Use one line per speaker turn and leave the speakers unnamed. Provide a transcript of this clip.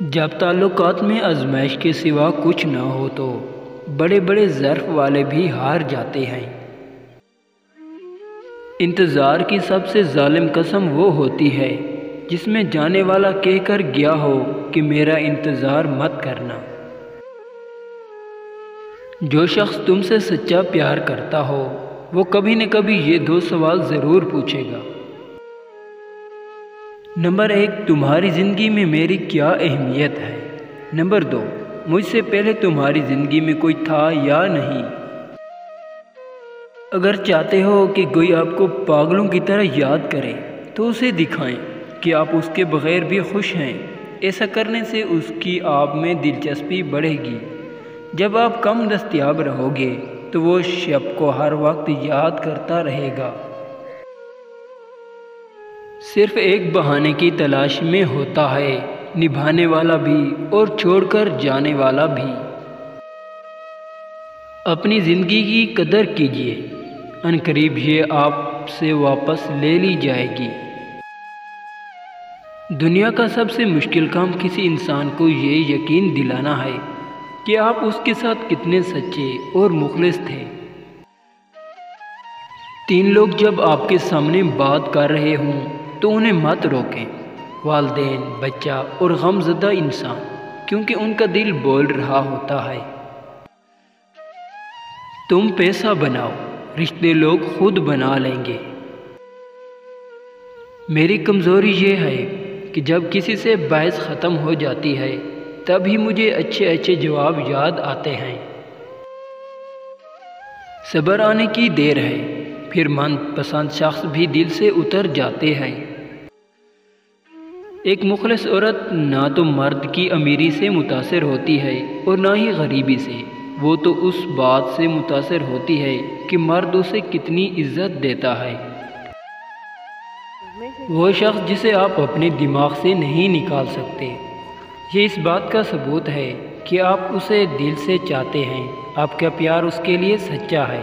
جب تعلقات میں آزمائش کے سوا کچھ نہ ہو تو بڑے بڑے ظرف والے بھی ہار جاتے ہیں۔ انتظار کی سب سے ظالم قسم وہ ہوتی ہے جس میں جانے والا کہہ کر گیا ہو کہ میرا انتظار مت کرنا۔ جو شخص تم سے سچا پیار کرتا ہو وہ کبھی نہ کبھی یہ دو سوال ضرور پوچھے گا۔ نمبر 1، تمہاری زندگی میں میری کیا اہمیت ہے؟ نمبر 2، مجھ سے پہلے تمہاری زندگی میں کوئی تھا یا نہیں؟ اگر چاہتے ہو کہ کوئی آپ کو پاگلوں کی طرح یاد کرے تو اسے دکھائیں کہ آپ اس کے بغیر بھی خوش ہیں۔ ایسا کرنے سے اس کی آپ میں دلچسپی بڑھے گی۔ جب آپ کم دستیاب رہو گے تو وہ شب کو ہر وقت یاد کرتا رہے گا۔ صرف ایک بہانے کی تلاش میں ہوتا ہے نبھانے والا بھی اور چھوڑ کر جانے والا بھی۔ اپنی زندگی کی قدر کیجیے، ان قریب یہ آپ سے واپس لے لی جائے گی۔ دنیا کا سب سے مشکل کام کسی انسان کو یہ یقین دلانا ہے کہ آپ اس کے ساتھ کتنے سچے اور مخلص تھے۔ 3 لوگ جب آپ کے سامنے بات کر رہے ہوں تو انہیں مت روکیں، والدین، بچہ اور غم زدہ انسان، کیونکہ ان کا دل بول رہا ہوتا ہے۔ تم پیسہ بناؤ، رشتے لوگ خود بنا لیں گے۔ میری کمزوری یہ ہے کہ جب کسی سے بحث ختم ہو جاتی ہے تب ہی مجھے اچھے اچھے جواب یاد آتے ہیں۔ صبر آنے کی دیر ہے، پھر من پسند شخص بھی دل سے اتر جاتے ہیں۔ ایک مخلص عورت نہ تو مرد کی امیری سے متاثر ہوتی ہے اور نہ ہی غریبی سے، وہ تو اس بات سے متاثر ہوتی ہے کہ مرد اسے کتنی عزت دیتا ہے۔ وہ شخص جسے آپ اپنے دماغ سے نہیں نکال سکتے، یہ اس بات کا ثبوت ہے کہ آپ اسے دل سے چاہتے ہیں، آپ کا پیار اس کے لیے سچا ہے۔